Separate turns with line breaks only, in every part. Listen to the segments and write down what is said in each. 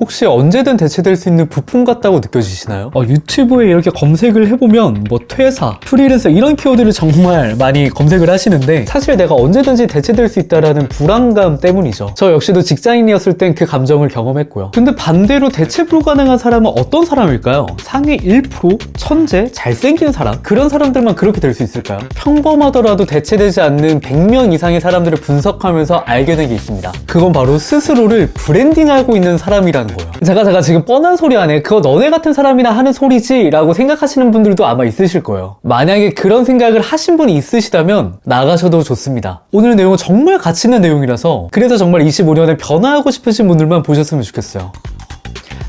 혹시 언제든 대체될 수 있는 부품 같다고 느껴지시나요?
유튜브에 이렇게 검색을 해보면 뭐 퇴사, 프리랜서 이런 키워드를 정말 많이 검색을 하시는데
사실 내가 언제든지 대체될 수 있다라는 불안감 때문이죠. 저 역시도 직장인이었을 땐 그 감정을 경험했고요. 근데 반대로 대체 불가능한 사람은 어떤 사람일까요? 상위 1%? 천재? 잘생긴 사람? 그런 사람들만 그렇게 될 수 있을까요? 평범하더라도 대체되지 않는 100명 이상의 사람들을 분석하면서 알게 된 게 있습니다. 그건 바로 스스로를 브랜딩하고 있는 사람이라는 거예요. 잠깐 지금 뻔한 소리 하네. 그거 너네 같은 사람이나 하는 소리지 라고 생각하시는 분들도 아마 있으실 거예요. 만약에 그런 생각을 하신 분이 있으시다면 나가셔도 좋습니다. 오늘 내용은 정말 가치 있는 내용이라서 그래서 정말 25년에 변화하고 싶으신 분들만 보셨으면 좋겠어요.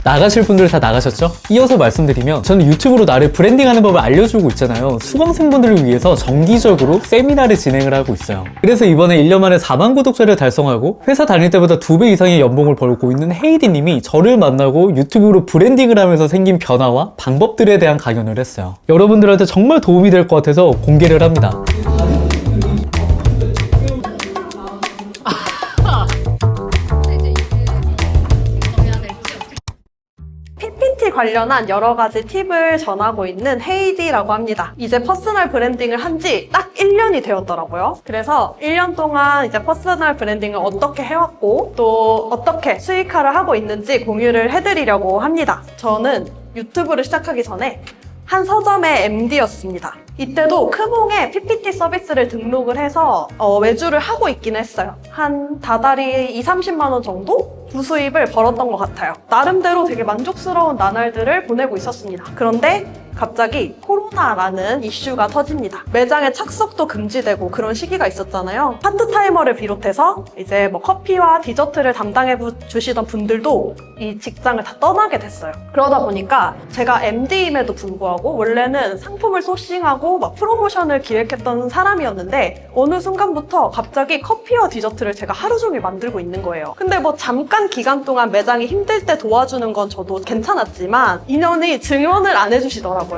나가실 분들 다 나가셨죠? 이어서 말씀드리면 저는 유튜브로 나를 브랜딩하는 법을 알려주고 있잖아요. 수강생분들을 위해서 정기적으로 세미나를 진행을 하고 있어요. 그래서 이번에 1년 만에 4만 구독자를 달성하고 회사 다닐 때보다 2배 이상의 연봉을 벌고 있는 헤이디님이 저를 만나고 유튜브로 브랜딩을 하면서 생긴 변화와 방법들에 대한 강연을 했어요. 여러분들한테 정말 도움이 될 것 같아서 공개를 합니다.
PPT 관련한 여러 가지 팁을 전하고 있는 헤이디라고 합니다. 이제 퍼스널 브랜딩을 한 지 딱 1년이 되었더라고요. 그래서 1년 동안 이제 퍼스널 브랜딩을 어떻게 해왔고 또 어떻게 수익화를 하고 있는지 공유를 해드리려고 합니다. 저는 유튜브를 시작하기 전에 한 서점의 MD였습니다. 이때도 크몽에 PPT 서비스를 등록을 해서 외주를 하고 있긴 했어요. 한 다달이 20-30만 원 정도 부수입을 벌었던 것 같아요. 나름대로 되게 만족스러운 나날들을 보내고 있었습니다. 그런데 갑자기 코로나라는 이슈가 터집니다. 매장의 착석도 금지되고 그런 시기가 있었잖아요. 파트타이머를 비롯해서 이제 뭐 커피와 디저트를 담당해 주시던 분들도 이 직장을 다 떠나게 됐어요. 그러다 보니까 제가 MD임에도 불구하고 원래는 상품을 소싱하고 막 프로모션을 기획했던 사람이었는데 어느 순간부터 갑자기 커피와 디저트를 제가 하루 종일 만들고 있는 거예요. 근데 뭐 잠깐 기간 동안 매장이 힘들 때 도와주는 건 저도 괜찮았지만 인연이 증언을 안 해주시더라고요.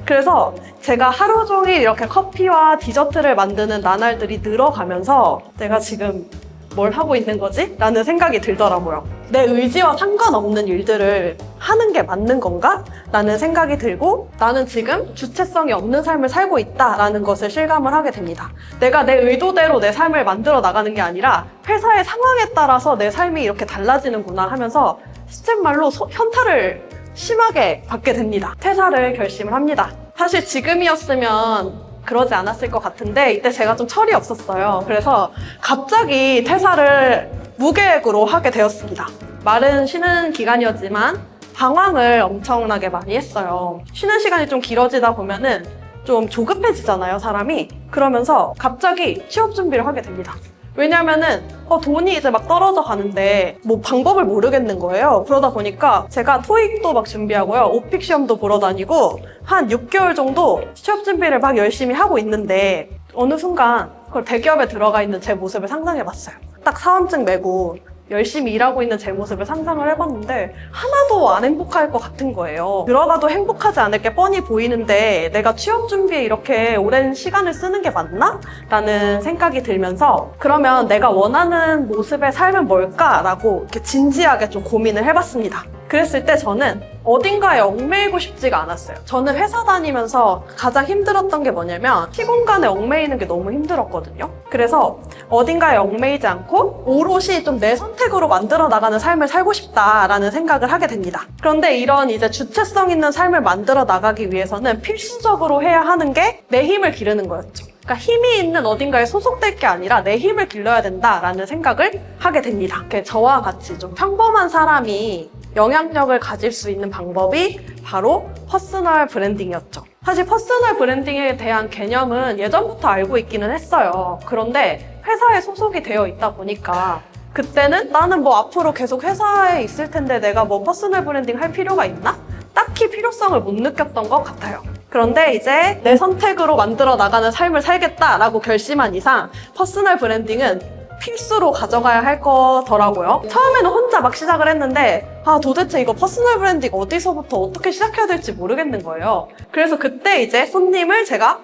그래서 제가 하루 종일 이렇게 커피와 디저트를 만드는 나날들이 늘어가면서 내가 지금 뭘 하고 있는 거지? 라는 생각이 들더라고요. 내 의지와 상관없는 일들을 하는 게 맞는 건가? 라는 생각이 들고 나는 지금 주체성이 없는 삶을 살고 있다라는 것을 실감을 하게 됩니다. 내가 내 의도대로 내 삶을 만들어 나가는 게 아니라 회사의 상황에 따라서 내 삶이 이렇게 달라지는구나 하면서 시쳇말로 현타를 심하게 받게 됩니다. 퇴사를 결심을 합니다. 사실 지금이었으면 그러지 않았을 것 같은데 이때 제가 좀 철이 없었어요. 그래서 갑자기 퇴사를 무계획으로 하게 되었습니다. 말은 쉬는 기간이었지만 방황을 엄청나게 많이 했어요. 쉬는 시간이 좀 길어지다 보면은 좀 조급해지잖아요, 사람이. 그러면서 갑자기 취업 준비를 하게 됩니다. 왜냐면은 돈이 이제 막 떨어져 가는데 뭐 방법을 모르겠는 거예요. 그러다 보니까 제가 토익도 막 준비하고요. 오픽 시험도 보러 다니고 한 6개월 정도 취업 준비를 막 열심히 하고 있는데 어느 순간 그걸 대기업에 들어가 있는 제 모습을 상상해봤어요. 딱 사원증 메고 열심히 일하고 있는 제 모습을 상상을 해봤는데 하나도 안 행복할 것 같은 거예요. 들어가도 행복하지 않을 게 뻔히 보이는데 내가 취업 준비에 이렇게 오랜 시간을 쓰는 게 맞나? 라는 생각이 들면서 그러면 내가 원하는 모습의 삶은 뭘까? 라고 이렇게 진지하게 좀 고민을 해봤습니다. 그랬을 때 저는 어딘가에 얽매이고 싶지가 않았어요. 저는 회사 다니면서 가장 힘들었던 게 뭐냐면 시공간에 얽매이는 게 너무 힘들었거든요. 그래서 어딘가에 얽매이지 않고 오롯이 좀 내 선택으로 만들어 나가는 삶을 살고 싶다라는 생각을 하게 됩니다. 그런데 이런 이제 주체성 있는 삶을 만들어 나가기 위해서는 필수적으로 해야 하는 게 내 힘을 기르는 거였죠. 그러니까 힘이 있는 어딘가에 소속될 게 아니라 내 힘을 길러야 된다라는 생각을 하게 됩니다. 저와 같이 좀 평범한 사람이 영향력을 가질 수 있는 방법이 바로 퍼스널 브랜딩이었죠. 사실 퍼스널 브랜딩에 대한 개념은 예전부터 알고 있기는 했어요. 그런데 회사에 소속이 되어 있다 보니까 그때는 나는 뭐 앞으로 계속 회사에 있을 텐데 내가 뭐 퍼스널 브랜딩 할 필요가 있나? 딱히 필요성을 못 느꼈던 것 같아요. 그런데 이제 내 선택으로 만들어 나가는 삶을 살겠다라고 결심한 이상 퍼스널 브랜딩은 필수로 가져가야 할 거더라고요. 처음에는 혼자 막 시작을 했는데 도대체 이거 퍼스널 브랜딩 어디서부터 어떻게 시작해야 될지 모르겠는 거예요. 그래서 그때 이제 손님을 제가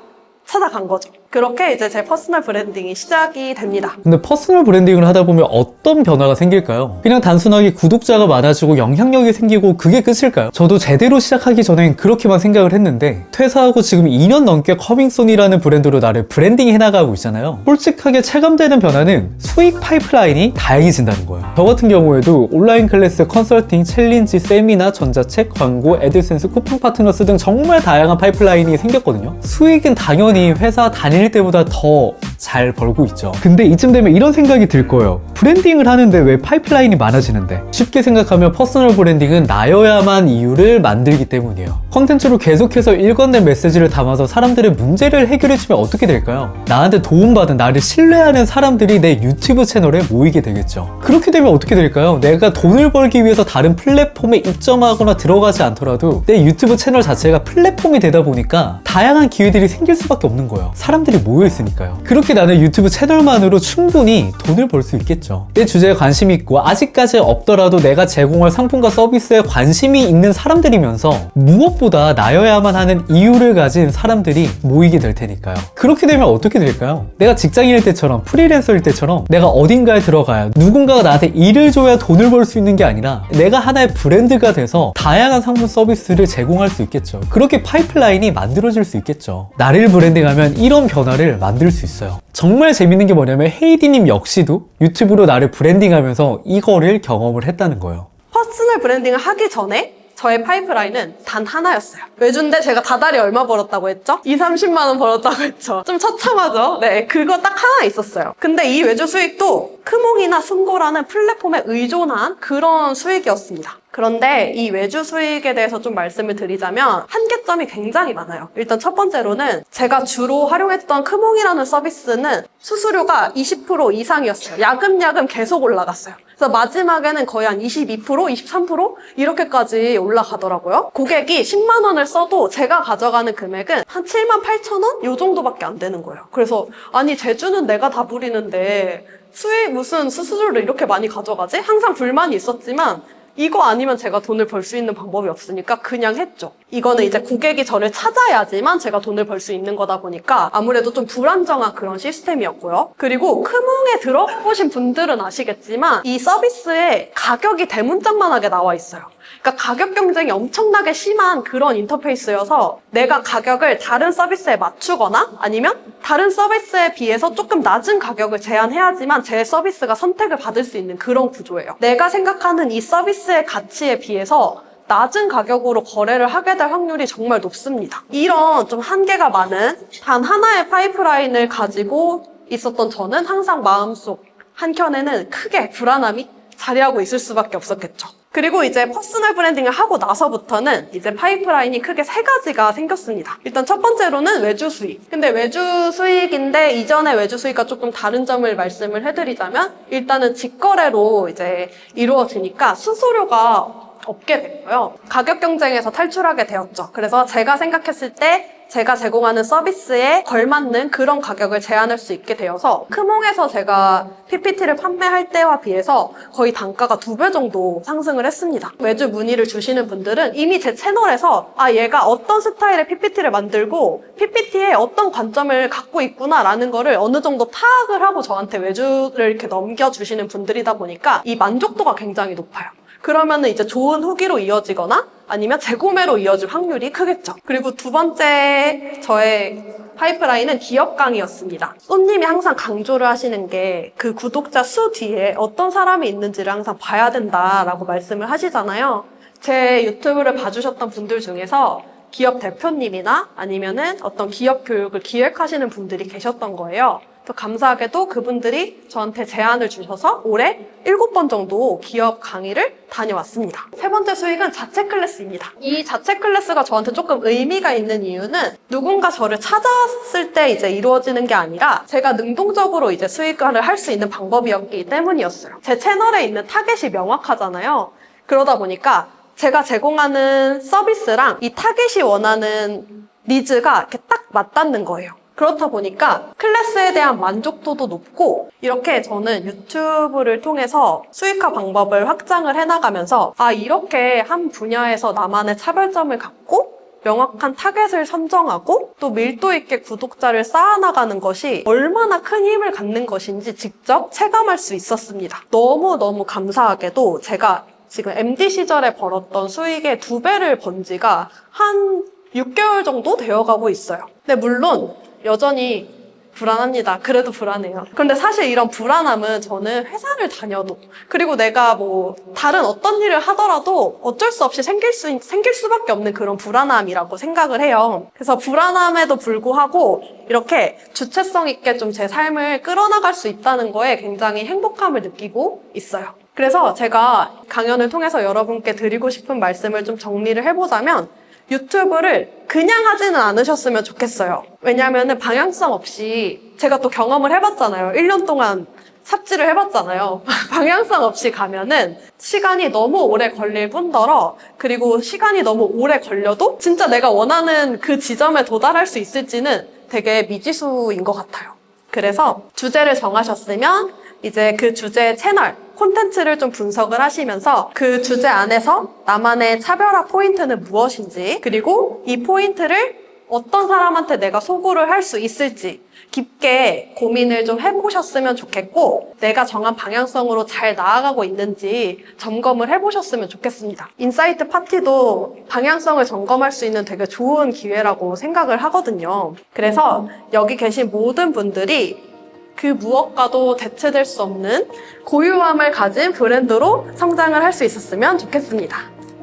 찾아간 거죠. 그렇게 이제 제 퍼스널 브랜딩이 시작이 됩니다.
근데 퍼스널 브랜딩을 하다 보면 어떤 변화가 생길까요? 그냥 단순하게 구독자가 많아지고 영향력이 생기고 그게 끝일까요? 저도 제대로 시작하기 전엔 그렇게만 생각을 했는데 퇴사하고 지금 2년 넘게 커밍손이라는 브랜드로 나를 브랜딩 해나가고 있잖아요. 솔직하게 체감되는 변화는 수익 파이프라인이 다양해진다는 거예요. 저 같은 경우에도 온라인 클래스, 컨설팅, 챌린지, 세미나, 전자책, 광고, 애드센스, 쿠팡 파트너스 등 정말 다양한 파이프라인이 생겼거든요. 수익은 당연히 회사 다닐 때보다 더 잘 벌고 있죠. 근데 이쯤 되면 이런 생각이 들 거예요. 브랜딩을 하는데 왜 파이프라인이 많아지는데? 쉽게 생각하면 퍼스널 브랜딩은 나여야만 이유를 만들기 때문이에요. 컨텐츠로 계속해서 일관된 메시지를 담아서 사람들의 문제를 해결해주면 어떻게 될까요? 나한테 도움받은, 나를 신뢰하는 사람들이 내 유튜브 채널에 모이게 되겠죠. 그렇게 되면 어떻게 될까요? 내가 돈을 벌기 위해서 다른 플랫폼에 입점하거나 들어가지 않더라도 내 유튜브 채널 자체가 플랫폼이 되다 보니까 다양한 기회들이 생길 수밖에 없는 거예요. 사람들이 모여있으니까요. 그렇게 나는 유튜브 채널만으로 충분히 돈을 벌 수 있겠죠. 내 주제에 관심이 있고 아직까지 없더라도 내가 제공할 상품과 서비스에 관심이 있는 사람들이면서 무엇보다 나여야만 하는 이유를 가진 사람들이 모이게 될 테니까요. 그렇게 되면 어떻게 될까요? 내가 직장인일 때처럼, 프리랜서일 때처럼 내가 어딘가에 들어가야 누군가가 나한테 일을 줘야 돈을 벌 수 있는 게 아니라 내가 하나의 브랜드가 돼서 다양한 상품 서비스를 제공할 수 있겠죠. 그렇게 파이프라인이 만들어질 수 있겠죠. 나를 브랜딩하면 이런 변화를 만들 수 있어요. 정말 재밌는 게 뭐냐면 헤이디님 역시도 유튜브로 나를 브랜딩하면서 이거를 경험을 했다는 거예요.
퍼스널 브랜딩을 하기 전에 저의 파이프라인은 단 하나였어요. 외주인데 제가 다달이 얼마 벌었다고 했죠? 30만 원 벌었다고 했죠. 좀 처참하죠? 네, 그거 딱 하나 있었어요. 근데 이 외주 수익도 크몽이나 숨고라는 플랫폼에 의존한 그런 수익이었습니다. 그런데 이 외주 수익에 대해서 좀 말씀을 드리자면 한계점이 굉장히 많아요. 일단 첫 번째로는 제가 주로 활용했던 크몽이라는 서비스는 수수료가 20% 이상이었어요. 야금야금 계속 올라갔어요. 그래서 마지막에는 거의 한 22%, 23% 이렇게까지 올라가더라고요. 고객이 10만 원을 써도 제가 가져가는 금액은 한 7만 8천 원? 요 정도밖에 안 되는 거예요. 그래서 아니 제주는 내가 다 부리는데 수익 무슨 수수료를 이렇게 많이 가져가지? 항상 불만이 있었지만 이거 아니면 제가 돈을 벌 수 있는 방법이 없으니까 그냥 했죠. 이거는 이제 고객이 저를 찾아야지만 제가 돈을 벌 수 있는 거다 보니까 아무래도 좀 불안정한 그런 시스템이었고요. 그리고 크몽에 들어보신 분들은 아시겠지만 이 서비스에 가격이 대문짝만하게 나와 있어요. 그러니까 가격 경쟁이 엄청나게 심한 그런 인터페이스여서 내가 가격을 다른 서비스에 맞추거나 아니면 다른 서비스에 비해서 조금 낮은 가격을 제한해야지만 제 서비스가 선택을 받을 수 있는 그런 구조예요. 내가 생각하는 이 서비스의 가치에 비해서 낮은 가격으로 거래를 하게 될 확률이 정말 높습니다. 이런 좀 한계가 많은 단 하나의 파이프라인을 가지고 있었던 저는 항상 마음속 한켠에는 크게 불안함이 자리하고 있을 수밖에 없었겠죠. 그리고 이제 퍼스널 브랜딩을 하고 나서부터는 이제 파이프라인이 크게 3가지가 생겼습니다. 일단 첫 번째로는 외주 수익. 근데 외주 수익인데 이전의 외주 수익과 조금 다른 점을 말씀을 해드리자면 일단은 직거래로 이제 이루어지니까 수수료가 없게 됐고요. 가격 경쟁에서 탈출하게 되었죠. 그래서 제가 생각했을 때 제가 제공하는 서비스에 걸맞는 그런 가격을 제한할 수 있게 되어서 크몽에서 제가 PPT를 판매할 때와 비해서 거의 단가가 2배 정도 상승을 했습니다. 외주 문의를 주시는 분들은 이미 제 채널에서 얘가 어떤 스타일의 PPT를 만들고 PPT에 어떤 관점을 갖고 있구나라는 거를 어느 정도 파악을 하고 저한테 외주를 이렇게 넘겨주시는 분들이다 보니까 이 만족도가 굉장히 높아요. 그러면은 이제 좋은 후기로 이어지거나 아니면 재구매로 이어질 확률이 크겠죠. 그리고 두 번째 저의 파이프라인은 기업 강의였습니다. 손님이 항상 강조를 하시는 게 그 구독자 수 뒤에 어떤 사람이 있는지를 항상 봐야 된다라고 말씀을 하시잖아요. 제 유튜브를 봐주셨던 분들 중에서 기업 대표님이나 아니면은 어떤 기업 교육을 기획하시는 분들이 계셨던 거예요. 또 감사하게도 그분들이 저한테 제안을 주셔서 올해 7번 정도 기업 강의를 다녀왔습니다. 세 번째 수익은 자체 클래스입니다. 이 자체 클래스가 저한테 조금 의미가 있는 이유는 누군가 저를 찾았을 때 이제 이루어지는 게 아니라 제가 능동적으로 이제 수익화를 할 수 있는 방법이었기 때문이었어요. 제 채널에 있는 타겟이 명확하잖아요. 그러다 보니까 제가 제공하는 서비스랑 이 타겟이 원하는 니즈가 이렇게 딱 맞닿는 거예요. 그렇다 보니까 클래스에 대한 만족도도 높고 이렇게 저는 유튜브를 통해서 수익화 방법을 확장을 해나가면서 이렇게 한 분야에서 나만의 차별점을 갖고 명확한 타겟을 선정하고 또 밀도 있게 구독자를 쌓아나가는 것이 얼마나 큰 힘을 갖는 것인지 직접 체감할 수 있었습니다. 너무너무 감사하게도 제가 지금 MD 시절에 벌었던 수익의 2배를 번 지가 한 6개월 정도 되어가고 있어요. 근데 물론 여전히 불안합니다. 그래도 불안해요. 그런데 사실 이런 불안함은 저는 회사를 다녀도 그리고 내가 뭐 다른 어떤 일을 하더라도 어쩔 수 없이 생길 수밖에 없는 그런 불안함이라고 생각을 해요. 그래서 불안함에도 불구하고 이렇게 주체성 있게 좀 제 삶을 끌어나갈 수 있다는 거에 굉장히 행복함을 느끼고 있어요. 그래서 제가 강연을 통해서 여러분께 드리고 싶은 말씀을 좀 정리를 해보자면 유튜브를 그냥 하지는 않으셨으면 좋겠어요. 왜냐하면 방향성 없이 제가 또 경험을 해봤잖아요. 1년 동안 삽질을 해봤잖아요. 방향성 없이 가면은 시간이 너무 오래 걸릴 뿐더러 그리고 시간이 너무 오래 걸려도 진짜 내가 원하는 그 지점에 도달할 수 있을지는 되게 미지수인 것 같아요. 그래서 주제를 정하셨으면 이제 그 주제의 채널, 콘텐츠를 좀 분석을 하시면서 그 주제 안에서 나만의 차별화 포인트는 무엇인지 그리고 이 포인트를 어떤 사람한테 내가 소구를 할 수 있을지 깊게 고민을 좀 해보셨으면 좋겠고 내가 정한 방향성으로 잘 나아가고 있는지 점검을 해보셨으면 좋겠습니다. 인사이트 파티도 방향성을 점검할 수 있는 되게 좋은 기회라고 생각을 하거든요. 그래서 여기 계신 모든 분들이 그 무엇과도 대체될 수 없는 고유함을 가진 브랜드로 성장을 할 수 있었으면 좋겠습니다.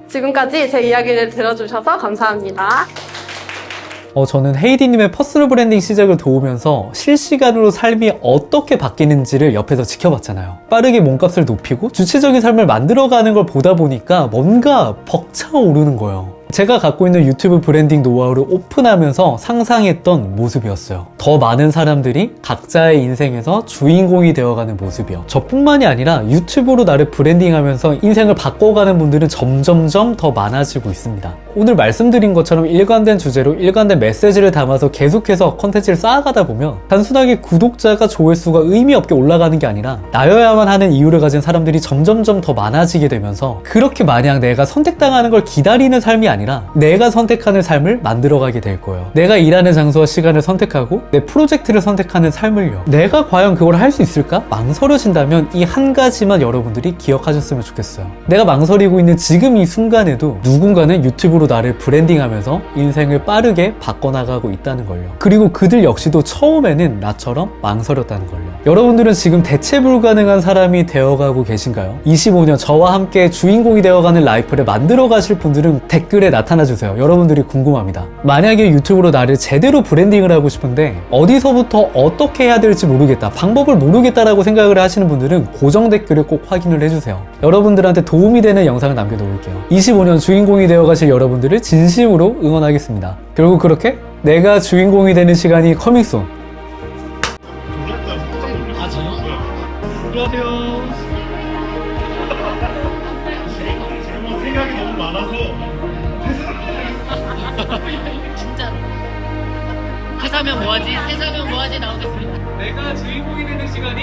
지금까지 제 이야기를 들어주셔서 감사합니다.
저는 헤이디님의 퍼스널 브랜딩 시작을 도우면서 실시간으로 삶이 어떻게 바뀌는지를 옆에서 지켜봤잖아요. 빠르게 몸값을 높이고 주체적인 삶을 만들어가는 걸 보다 보니까 뭔가 벅차오르는 거예요. 제가 갖고 있는 유튜브 브랜딩 노하우를 오픈하면서 상상했던 모습이었어요. 더 많은 사람들이 각자의 인생에서 주인공이 되어가는 모습이요. 저뿐만이 아니라 유튜브로 나를 브랜딩하면서 인생을 바꿔가는 분들은 점점점 더 많아지고 있습니다. 오늘 말씀드린 것처럼 일관된 주제로 일관된 메시지를 담아서 계속해서 컨텐츠를 쌓아가다 보면 단순하게 구독자가 조회수가 의미 없게 올라가는 게 아니라 나여야만 하는 이유를 가진 사람들이 점점점 더 많아지게 되면서 그렇게 마냥 내가 선택당하는 걸 기다리는 삶이 아니라 내가 선택하는 삶을 만들어가게 될 거예요. 내가 일하는 장소와 시간을 선택하고 내 프로젝트를 선택하는 삶을요. 내가 과연 그걸 할 수 있을까? 망설여진다면 이 한 가지만 여러분들이 기억하셨으면 좋겠어요. 내가 망설이고 있는 지금 이 순간에도 누군가는 유튜브로 나를 브랜딩하면서 인생을 빠르게 바꿔나가고 있다는 걸요. 그리고 그들 역시도 처음에는 나처럼 망설였다는 걸요. 여러분들은 지금 대체 불가능한 사람이 되어가고 계신가요? 25년 저와 함께 주인공이 되어가는 라이프를 만들어 가실 분들은 댓글에 나타나주세요. 여러분들이 궁금합니다. 만약에 유튜브로 나를 제대로 브랜딩을 하고 싶은데 어디서부터 어떻게 해야 될지 모르겠다, 방법을 모르겠다라고 생각을 하시는 분들은 고정 댓글을 꼭 확인을 해주세요. 여러분들한테 도움이 되는 영상을 남겨놓을게요. 25년 주인공이 되어가실 여러분들을 진심으로 응원하겠습니다. 결국 그렇게 내가 주인공이 되는 시간이 커밍순.
아, 저요? 안녕하세요. 생각이 너무 많아서
진짜 회사면 뭐하지? 회사면 뭐하지? 나오겠습니다.
내가 주인공이 되는 시간이